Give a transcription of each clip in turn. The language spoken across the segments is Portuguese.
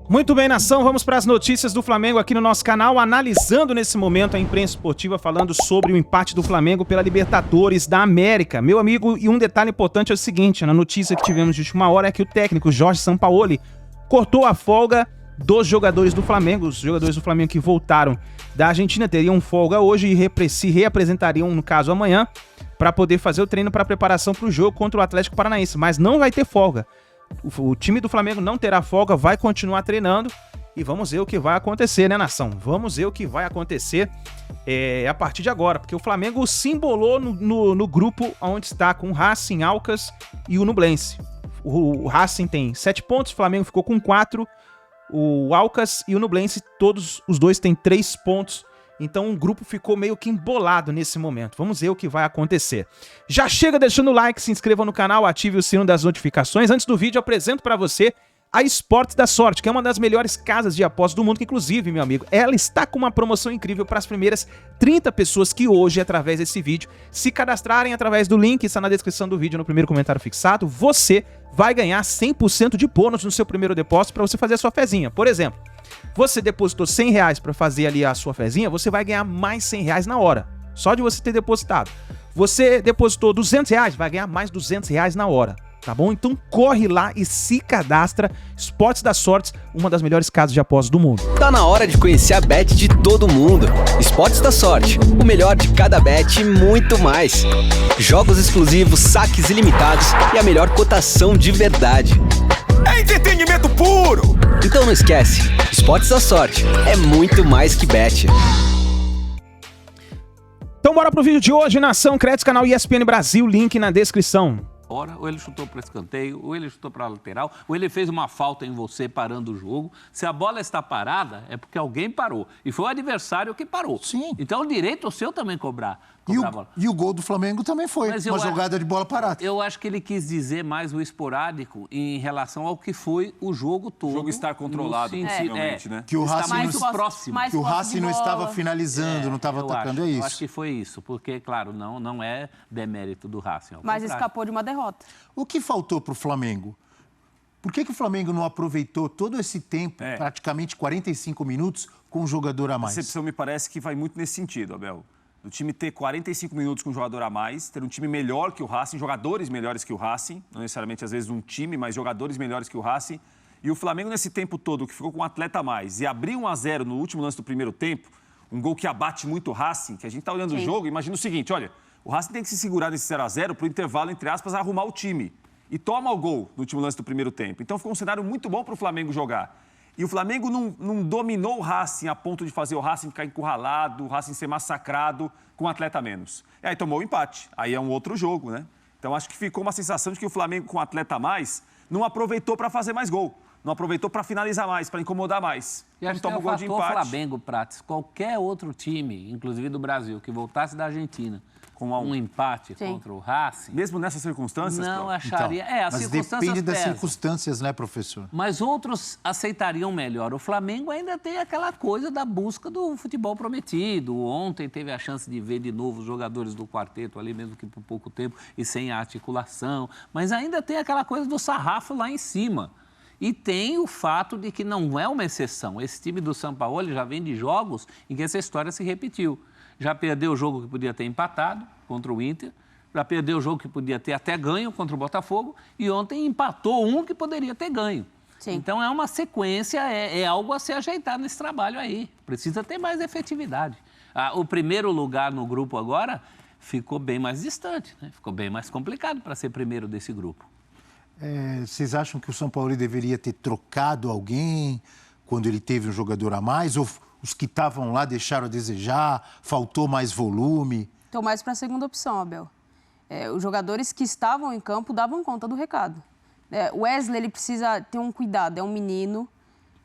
Muito bem, nação, vamos para as notícias do Flamengo aqui no nosso canal, analisando nesse momento a imprensa esportiva, falando sobre o empate do Flamengo pela Libertadores da América. Meu amigo, e um detalhe importante é o seguinte, na notícia que tivemos de última hora é que o técnico Jorge Sampaoli cortou a folga dos jogadores do Flamengo. Os jogadores do Flamengo que voltaram da Argentina teriam folga hoje e se reapresentariam, no caso, amanhã, para poder fazer o treino para preparação para o jogo contra o Atlético Paranaense, mas não vai ter folga. O time do Flamengo não terá folga, vai continuar treinando e vamos ver o que vai acontecer, né, nação? Vamos ver o que vai acontecer a partir de agora, porque o Flamengo se embolou no grupo onde está com o Racing, Alcas e o Nublense. O Racing tem 7 pontos, o Flamengo ficou com 4, o Alcas e o Nublense, todos os dois têm 3 pontos. Então o grupo ficou meio que embolado nesse momento. Vamos ver o que vai acontecer. Já chega deixando o like, se inscreva no canal, ative o sino das notificações. Antes do vídeo, eu apresento para você a Esportes da Sorte, que é uma das melhores casas de apostas do mundo, que inclusive, meu amigo, ela está com uma promoção incrível para as primeiras 30 pessoas que hoje, através desse vídeo, se cadastrarem através do link que está na descrição do vídeo, no primeiro comentário fixado. Você vai ganhar 100% de bônus no seu primeiro depósito para você fazer a sua fezinha. Por exemplo, você depositou R$100 para fazer ali a sua fezinha, você vai ganhar mais R$100 na hora, só de você ter depositado. Você depositou R$200, vai ganhar mais R$200 na hora, tá bom? Então corre lá e se cadastra. Esportes da Sorte, uma das melhores casas de apostas do mundo. Tá na hora de conhecer a bet de todo mundo. Esportes da Sorte, o melhor de cada bet e muito mais. Jogos exclusivos, saques ilimitados e a melhor cotação de verdade. É entretenimento puro! Então não esquece, Esportes da Sorte é muito mais que bet. Então bora pro vídeo de hoje, nação, créditos, canal ESPN Brasil, link na descrição. Ou ele chutou para escanteio, ou ele chutou para a lateral, ou ele fez uma falta em você parando o jogo. Se a bola está parada, é porque alguém parou. E foi o adversário que parou. Sim. Então, o direito é seu também cobrar a bola. E o gol do Flamengo também foi uma jogada de bola parada. Eu acho que ele quis dizer mais o esporádico em relação ao que foi o jogo todo. O jogo estar controlado, possivelmente, né? Que o Racing não estava finalizando, não estava atacando, é isso. Eu acho que foi isso, porque, claro, não é demérito do Racing. Mas escapou de uma derrota. O que faltou para o Flamengo? Por que o Flamengo não aproveitou todo esse tempo, praticamente 45 minutos, com um jogador a mais? A recepção me parece que vai muito nesse sentido, Abel. O time ter 45 minutos com um jogador a mais, ter um time melhor que o Racing, jogadores melhores que o Racing, não necessariamente às vezes um time, mas jogadores melhores que o Racing. E o Flamengo nesse tempo todo, que ficou com um atleta a mais, e abriu 1-0 no último lance do primeiro tempo, um gol que abate muito o Racing, que a gente está olhando o jogo, imagina o seguinte, olha, o Racing tem que se segurar nesse 0-0 para o intervalo, entre aspas, arrumar o time. E toma o gol no último lance do primeiro tempo. Então ficou um cenário muito bom para o Flamengo jogar. E o Flamengo não dominou o Racing a ponto de fazer o Racing ficar encurralado, o Racing ser massacrado com um atleta a menos. E aí tomou o empate. Aí é um outro jogo, né? Então acho que ficou uma sensação de que o Flamengo com um atleta a mais não aproveitou para fazer mais gol. Não aproveitou para finalizar mais, para incomodar mais. E acho que toma é o gol de empate. Flamengo, Prates, qualquer outro time, inclusive do Brasil, que voltasse da Argentina com um empate contra o Racing... Mesmo nessas circunstâncias? Não acharia... Então, mas depende das circunstâncias, né, professor? Mas outros aceitariam melhor. O Flamengo ainda tem aquela coisa da busca do futebol prometido. Ontem teve a chance de ver de novo os jogadores do quarteto ali, mesmo que por pouco tempo, e sem a articulação. Mas ainda tem aquela coisa do sarrafo lá em cima. E tem o fato de que não é uma exceção. Esse time do Sampaoli já vem de jogos em que essa história se repetiu. Já perdeu o jogo que podia ter empatado contra o Inter, já perdeu o jogo que podia ter até ganho contra o Botafogo e ontem empatou um que poderia ter ganho. Sim. Então é uma sequência, é algo a se ajeitar nesse trabalho aí. Precisa ter mais efetividade. O primeiro lugar no grupo agora ficou bem mais distante, né? Ficou bem mais complicado para ser primeiro desse grupo. Vocês acham que o São Paulo deveria ter trocado alguém quando ele teve um jogador a mais? Ou os que estavam lá deixaram a desejar? Faltou mais volume? Estou mais para a segunda opção, Abel. Os jogadores que estavam em campo davam conta do recado. O Wesley, ele precisa ter um cuidado, é um menino.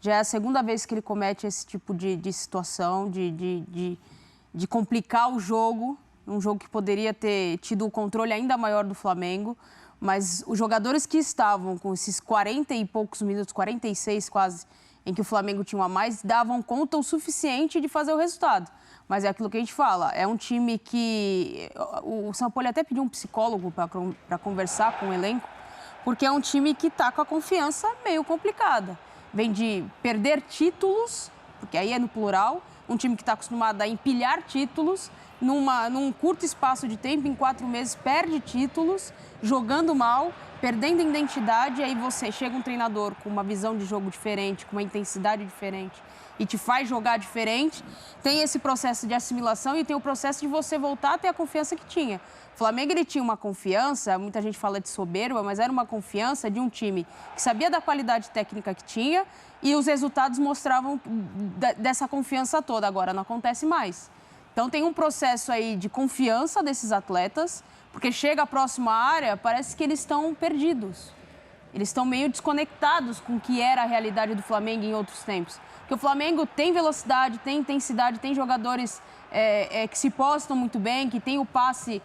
Já é a segunda vez que ele comete esse tipo de situação, de complicar o jogo. Um jogo que poderia ter tido o controle ainda maior do Flamengo. Mas os jogadores que estavam com esses 40 e poucos minutos, 46 quase, em que o Flamengo tinha um a mais, davam conta o suficiente de fazer o resultado. Mas é aquilo que a gente fala, é um time que... O Sampaoli até pediu um psicólogo para conversar com o elenco, porque é um time que está com a confiança meio complicada. vem de perder títulos, porque aí é no plural, um time que está acostumado a empilhar títulos, num curto espaço de tempo, em 4 meses, perde títulos, jogando mal, perdendo identidade, aí você chega um treinador com uma visão de jogo diferente, com uma intensidade diferente e te faz jogar diferente, tem esse processo de assimilação e tem o processo de você voltar a ter a confiança que tinha. O Flamengo, ele tinha uma confiança, muita gente fala de soberba, mas era uma confiança de um time que sabia da qualidade técnica que tinha e os resultados mostravam dessa confiança toda. Agora, não acontece mais. Então, tem um processo aí de confiança desses atletas, porque chega a próxima área, parece que eles estão perdidos. Eles estão meio desconectados com o que era a realidade do Flamengo em outros tempos. Porque o Flamengo tem velocidade, tem intensidade, tem jogadores que se postam muito bem, que tem o passe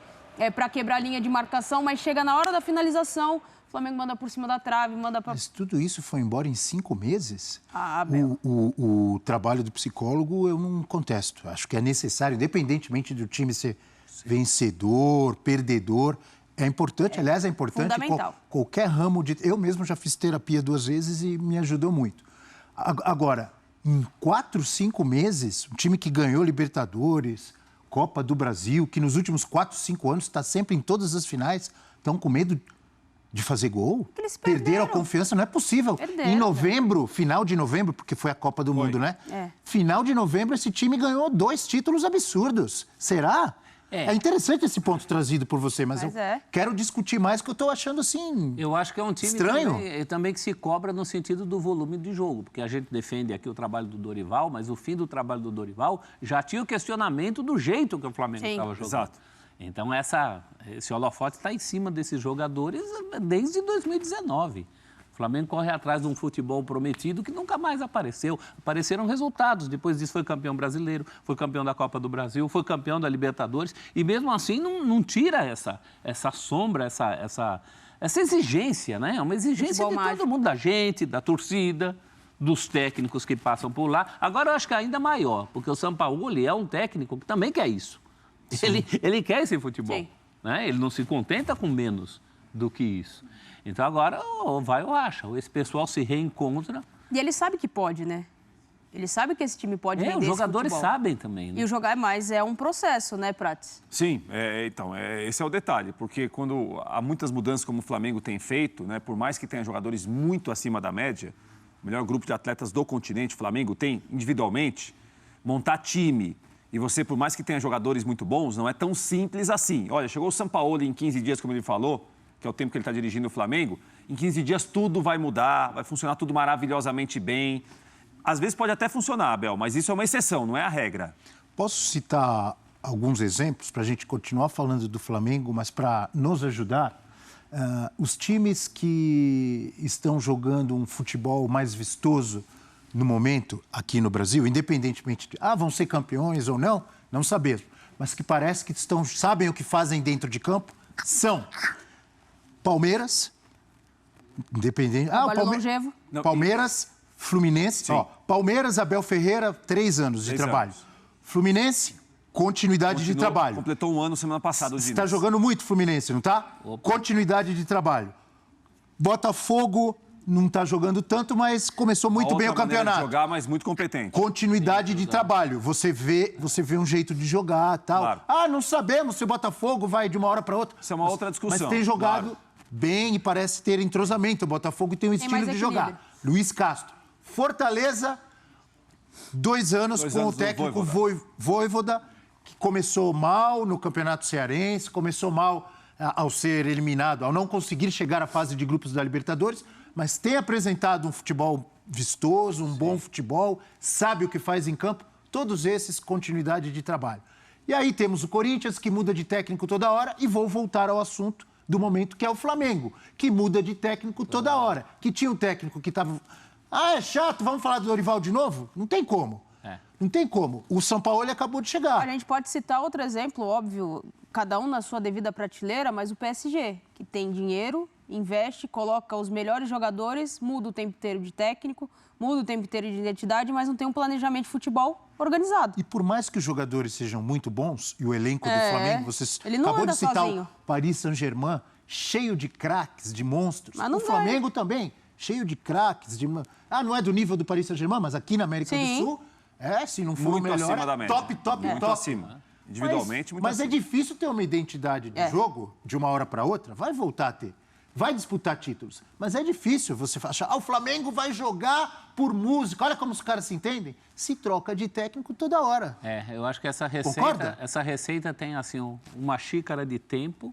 para quebrar a linha de marcação, mas chega na hora da finalização, o Flamengo manda por cima da trave, manda para... Mas tudo isso foi embora em 5 meses? Abel. O trabalho do psicólogo eu não contesto. Acho que é necessário, independentemente do time ser vencedor, perdedor, é importante, aliás, é importante qualquer ramo de... Eu mesmo já fiz terapia 2 vezes e me ajudou muito. Agora, em 4, 5 meses, um time que ganhou Libertadores, Copa do Brasil, que nos últimos 4, 5 anos está sempre em todas as finais, estão com medo de fazer gol? Perderam a confiança, não é possível. Em novembro, final de novembro, porque foi a Copa do Mundo, né? Final de novembro, esse time ganhou 2 títulos absurdos. Será? É interessante esse ponto trazido por você, mas eu quero discutir mais, que eu estou achando assim. Eu acho que é um time estranho. Também que se cobra no sentido do volume de jogo, porque a gente defende aqui o trabalho do Dorival, mas o fim do trabalho do Dorival já tinha o questionamento do jeito que o Flamengo estava jogando. Exato. Então esse holofote está em cima desses jogadores desde 2019. O Flamengo corre atrás de um futebol prometido que nunca mais apareceu. Apareceram resultados. Depois disso foi campeão brasileiro, foi campeão da Copa do Brasil, foi campeão da Libertadores. E mesmo assim não tira essa sombra, essa exigência, né? É uma exigência de todo mundo, da gente, da torcida, dos técnicos que passam por lá. Agora eu acho que é ainda maior, porque o Sampaoli é um técnico que também quer isso. Ele quer esse futebol. Né? Ele não se contenta com menos do que isso. Então agora ou vai ou racha. Esse pessoal se reencontra. E ele sabe que pode, né? Ele sabe que esse time pode render os jogadores esse futebol. Sabem também. Né? E o jogar mais é um processo, né, Prates? Sim, esse é o detalhe. Porque quando há muitas mudanças como o Flamengo tem feito, né, por mais que tenha jogadores muito acima da média, o melhor grupo de atletas do continente, o Flamengo tem individualmente, montar time. E você, por mais que tenha jogadores muito bons, não é tão simples assim. Olha, chegou o Sampaoli em 15 dias, como ele falou, que é o tempo que ele está dirigindo o Flamengo, em 15 dias tudo vai mudar, vai funcionar tudo maravilhosamente bem. Às vezes pode até funcionar, Abel, mas isso é uma exceção, não é a regra. Posso citar alguns exemplos para a gente continuar falando do Flamengo, mas para nos ajudar? Os times que estão jogando um futebol mais vistoso no momento aqui no Brasil, independentemente de vão ser campeões ou não, não sabemos, mas que parece que sabem o que fazem dentro de campo, são Palmeiras, independente. Longevo. Palmeiras, Fluminense. Palmeiras, Abel Ferreira, 3 anos de trabalho. Fluminense, continuidade de trabalho. Completou 1 ano semana passada. Você está jogando muito, Fluminense, não está? Continuidade de trabalho. Botafogo não está jogando tanto, mas começou muito bem o campeonato. De jogar, mas muito competente. Continuidade de trabalho. Você vê um jeito de jogar, tal. Claro. Não sabemos se o Botafogo vai de uma hora para outra. Isso é uma outra discussão. Mas tem jogado bem e parece ter entrosamento. O Botafogo tem um estilo de jogar. Luiz Castro. Fortaleza, 2 anos com o técnico Vojvoda, que começou mal no Campeonato Cearense, começou mal ao ser eliminado, ao não conseguir chegar à fase de grupos da Libertadores, mas tem apresentado um futebol vistoso, um bom futebol, sabe o que faz em campo, todos esses continuidade de trabalho. E aí temos o Corinthians, que muda de técnico toda hora, e vou voltar ao assunto do momento, que é o Flamengo, que muda de técnico toda hora, que tinha um técnico que estava... é chato, vamos falar do Dorival de novo? Não tem como. Não tem como. O Sampaoli acabou de chegar. A gente pode citar outro exemplo, óbvio, cada um na sua devida prateleira, mas o PSG, que tem dinheiro, investe, coloca os melhores jogadores, muda o tempo inteiro de técnico, muda o tempo inteiro de identidade, mas não tem um planejamento de futebol organizado. E por mais que os jogadores sejam muito bons, e o elenco do Flamengo, vocês ele não acabou de citar sozinho. o Paris Saint-Germain, cheio de craques, de monstros. Mas não o Flamengo também cheio de craques. Não é do nível do Paris Saint-Germain, mas aqui na América do Sul, se não for o melhor, acima da média. top. Acima. Individualmente, muito Mas acima. é difícil ter uma identidade de jogo de uma hora para outra. Vai voltar a ter. Vai disputar títulos. Mas é difícil você achar, o Flamengo vai jogar por música. Olha como os caras se entendem. Se troca de técnico toda hora. Eu acho que essa receita tem assim uma xícara de tempo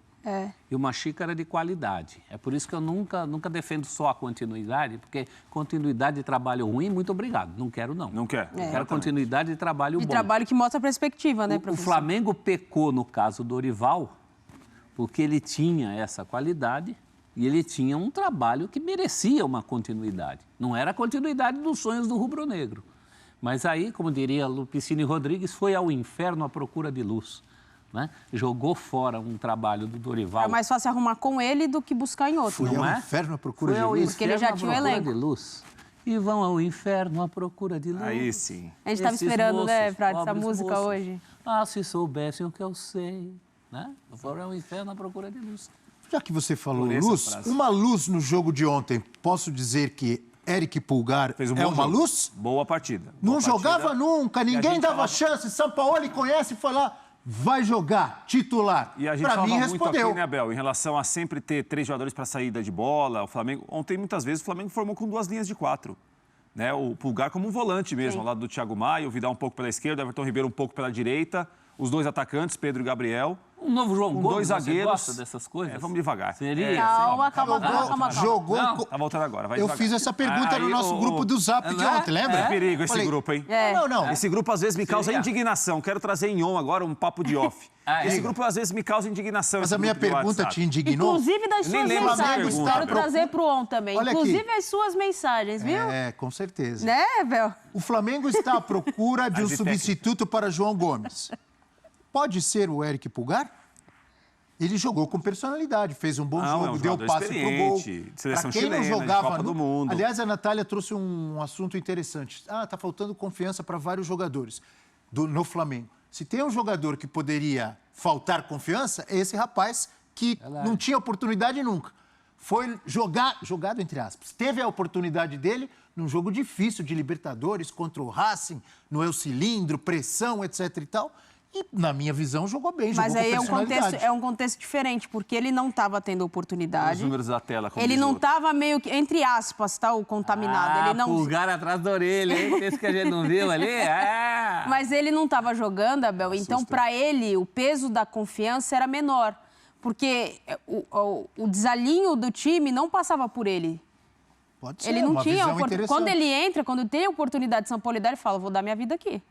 e uma xícara de qualidade. É por isso que eu nunca defendo só a continuidade, porque continuidade de trabalho ruim, muito obrigado. Não quero, não. Não quer. Quero continuidade de trabalho bom. De trabalho que mostra a perspectiva, né, O professor? Flamengo pecou no caso do Dorival, porque ele tinha essa qualidade e ele tinha um trabalho que merecia uma continuidade. Não era a continuidade dos sonhos do rubro-negro. Mas aí, como diria Lupicínio Rodrigues, foi ao inferno à procura de luz. Né? Jogou fora um trabalho do Dorival. É mais fácil arrumar com ele do que buscar em outro. Foi Não ao é? inferno à procura Foi de ao luz. Porque ele já inferno tinha à o procura elenco. de luz. E vão ao inferno à procura de luz. Aí sim. A gente estava Esses esperando, moços, né, Prado, essa pobres música moços. hoje. Ah, se soubessem o que eu sei. Né? Foram ao inferno à procura de luz. Já que você falou Adorei essa luz, frase. uma luz no jogo de ontem, posso dizer que Eric Pulgar Fez um é bom uma jogo. luz? Boa partida. Não Boa jogava partida. nunca, E a ninguém gente dava falava- chance. Sampaoli conhece e foi lá, vai jogar, titular. E a gente Pra falava mim, muito respondeu. aqui, né, Abel, em relação a sempre ter 3 jogadores para saída de bola. O Flamengo, ontem, muitas vezes, o Flamengo formou com 2 linhas de 4. Né? O Pulgar como um volante mesmo, ao lado do Thiago Maia, o Vidal um pouco pela esquerda, o Everton Ribeiro um pouco pela direita, os 2 atacantes, Pedro e Gabriel. Um novo João Com Gomes, 2 você zagueiros. gosta dessas coisas? Vamos devagar. Seria? Calma. Jogou. Não. Tá voltando agora, vai Eu devagar. fiz essa pergunta no Aí, nosso grupo do Zap de ontem, lembra? É perigo esse Falei, grupo, hein? Não. Esse grupo às vezes me causa Seria? indignação. Quero trazer em on agora um papo de off. Esse grupo às vezes me causa indignação. Mas esse a minha grupo do pergunta WhatsApp. te indignou? Inclusive das nem suas lembro dessa mensagens. pergunta, Quero Abel. trazer pro ON também. Olha aqui. Inclusive as suas mensagens, viu? Com certeza. Né, Bel? O Flamengo está à procura de um de substituto para João Gomes. Pode ser o Eric Pulgar? Ele jogou com personalidade, fez um bom Não, jogo, é um deu jogador passe pro gol. experiente, de seleção Pra quem não chilena, de jogava Copa do Mundo. Aliás, a Natália trouxe um assunto interessante. Tá faltando confiança para vários jogadores no Flamengo. Se tem um jogador que poderia faltar confiança, é esse rapaz que não tinha oportunidade nunca. Foi jogado entre aspas. Teve a oportunidade dele num jogo difícil de Libertadores contra o Racing, no El Cilindro, pressão, etc e tal. E, na minha visão, jogou bem, Mas jogou aí com personalidade. é um contexto diferente, porque ele não estava tendo Os oportunidade. números da tela. como Ele diz o não outro. estava meio que, entre aspas, tá, o contaminado. Ele não... Pulgar atrás da orelha, hein? Esse que a gente não viu ali. Mas ele não estava jogando, Abel, então para ele o peso da confiança era menor. Porque o desalinho do time não passava por ele. Pode ser, Ele não uma tinha visão oportunidade. interessante. Quando ele entra, quando tem a oportunidade de São Paulo, ele fala, vou dar minha vida aqui.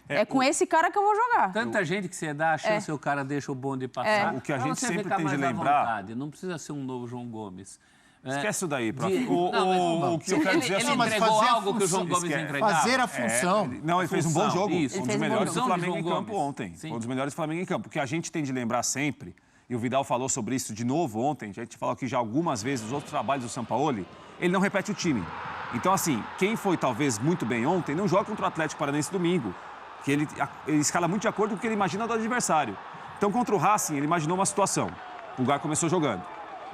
É com esse cara que eu vou jogar. Tanta gente que você dá a chance e o cara deixa o bonde passar. O que a Pra gente você sempre ficar tem de mais à lembrar- vontade. Não precisa ser um novo João Gomes. Esquece isso daí, prof. Não, O que eu quero dizer é ele assim, mas entregou fazer a algo que o João função, Gomes esquece. entregava. Fazer a função. Não, ele fez um bom Função, jogo. isso. Um Ele dos fez um melhores bom do jogo. Flamengo em João campo Gomes. ontem. Sim. Foi um dos melhores do Flamengo em campo. O que a gente tem de lembrar sempre, e o Vidal falou sobre isso de novo ontem, a gente falou aqui já algumas vezes, os outros trabalhos do Sampaoli, ele não repete o time. Então, assim, quem foi talvez muito bem ontem, não joga contra o Atlético Paranaense domingo, que ele escala muito de acordo com o que ele imagina do adversário. Então, contra o Racing, ele imaginou uma situação. O Pulgar começou jogando.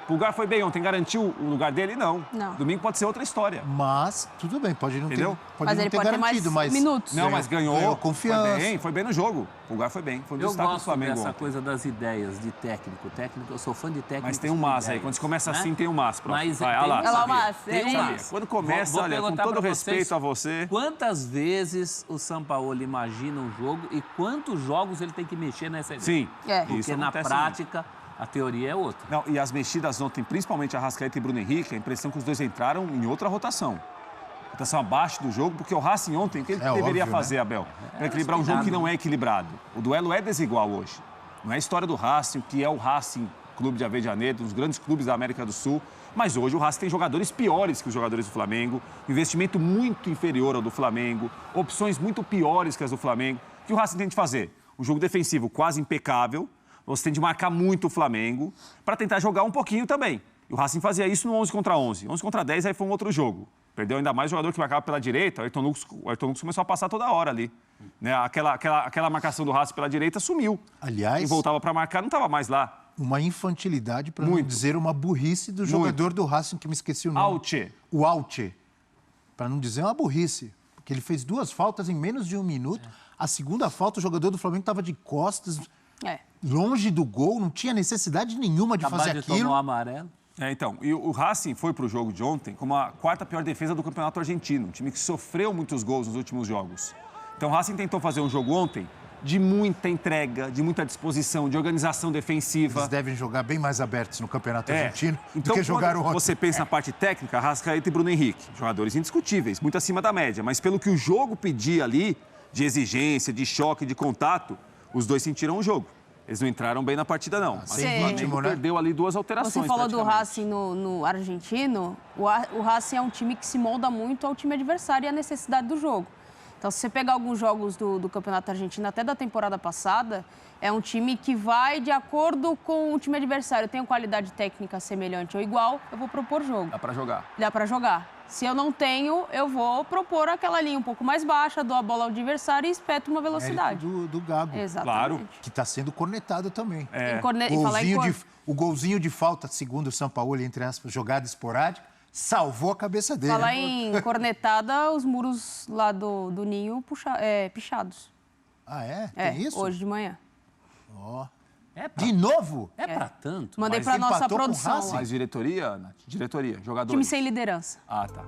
Pulgar foi bem ontem, garantiu o lugar dele? Não. Domingo pode ser outra história. Mas, tudo bem, pode não Entendeu? ter, Mas não ele ter pode ter garantido, mais mas... minutos. Não, mas ganhou confiança. Foi bem no jogo. O Pulgar foi bem. Foi um Eu destaque do gosto Flamengo dessa ontem. coisa das ideias de técnico. Eu sou fã de técnico. Mas tem um mas aí. Quando se começa assim, tem um mas. Prof. Mas Vai, tem olha lá. um Olha lá o sabia. mas. Tem um Ele- mas. Quando começa, Vou olha, com perguntar todo pra respeito vocês, a você... Quantas vezes o Sampaoli imagina um jogo e quantos jogos ele tem que mexer nessa ideia? Sim, Porque isso na acontece prática, a teoria é outra. Não, e as mexidas ontem, principalmente a Arrascaeta e Bruno Henrique, a impressão que os dois entraram em outra rotação. Rotação abaixo do jogo, porque o Racing ontem, o que ele deveria óbvio, fazer, né? Abel? Para equilibrar um jogo que não é equilibrado. O duelo é desigual hoje. Não é a história do Racing, que é o Racing Clube de Avejaneda, um dos grandes clubes da América do Sul. Mas hoje o Racing tem jogadores piores que os jogadores do Flamengo, investimento muito inferior ao do Flamengo, opções muito piores que as do Flamengo. O que o Racing tem de fazer? Um jogo defensivo quase impecável, você tem de marcar muito o Flamengo para tentar jogar um pouquinho também. E o Racing fazia isso no 11 contra 11. 11 contra 10 aí foi um outro jogo. Perdeu ainda mais o jogador que marcava pela direita, o Ayrton Lucas começou a passar toda hora ali. Né? Aquela marcação do Racing pela direita sumiu. Aliás- Quem voltava para marcar não estava mais lá. Uma infantilidade, para não dizer uma burrice do jogador do Racing, que me esqueci o nome. Auche. O Auche. Para não dizer uma burrice. Porque ele fez 2 faltas em menos de 1 minuto. A segunda falta, o jogador do Flamengo estava de costas, longe do gol, não tinha necessidade nenhuma de fazer aquilo. Tomou amarelo. Então, e o Racing foi para o jogo de ontem como a 4ª pior defesa do Campeonato Argentino. Um time que sofreu muitos gols nos últimos jogos. Então, o Racing tentou fazer um jogo ontem de muita entrega, de muita disposição, de organização defensiva. Eles devem jogar bem mais abertos no Campeonato Argentino então, do que jogaram ontem. Você pensa na parte técnica, Arrascaeta e Bruno Henrique, jogadores indiscutíveis, muito acima da média. Mas pelo que o jogo pedia ali, de exigência, de choque, de contato, os dois sentiram o jogo. Eles não entraram bem na partida, não. Mas o Flamengo perdeu ali 2 alterações. Você falou do Racing no argentino. O Racing é um time que se molda muito ao time adversário e à necessidade do jogo. Então, se você pegar alguns jogos do Campeonato Argentino, até da temporada passada, é um time que vai de acordo com o time adversário. Tem qualidade técnica semelhante ou igual, eu vou propor jogo. Dá pra jogar. Dá pra jogar. Se eu não tenho, eu vou propor aquela linha um pouco mais baixa, dou a bola ao adversário e espeto uma velocidade. Do Gago. Exatamente. Claro. Que está sendo cornetado também. O golzinho de falta, segundo o Sampaoli, entre aspas, jogada esporádica, salvou a cabeça dele. Falar em cornetada, os muros lá do Ninho pichados. Ah, é? Tem isso? Hoje de manhã. Ó. De novo? É pra tanto. Mandei pra nossa empatou com o produção. Racing? Mas diretoria, Nath? Diretoria, jogadores. Time sem liderança. Ah, tá.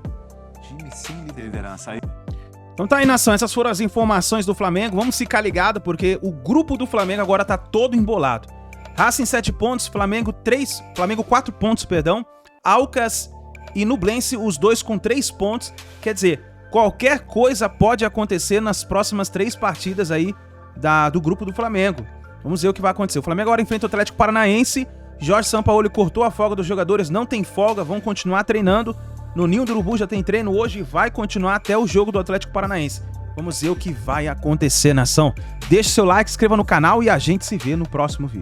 Time sem Liderança aí. Então tá aí, nação, essas foram as informações do Flamengo. Vamos ficar ligado porque o grupo do Flamengo agora tá todo embolado. Racing 7 pontos, Flamengo 4 pontos, perdão. Alcas e Nublense, os dois com 3 pontos. Quer dizer, qualquer coisa pode acontecer nas próximas 3 partidas aí do grupo do Flamengo. Vamos ver o que vai acontecer. O Flamengo agora enfrenta o Atlético Paranaense. Jorge Sampaoli cortou a folga dos jogadores, não tem folga, vão continuar treinando. No Ninho do Urubu já tem treino hoje e vai continuar até o jogo do Atlético Paranaense. Vamos ver o que vai acontecer, nação. Deixe seu like, se inscreva no canal e a gente se vê no próximo vídeo.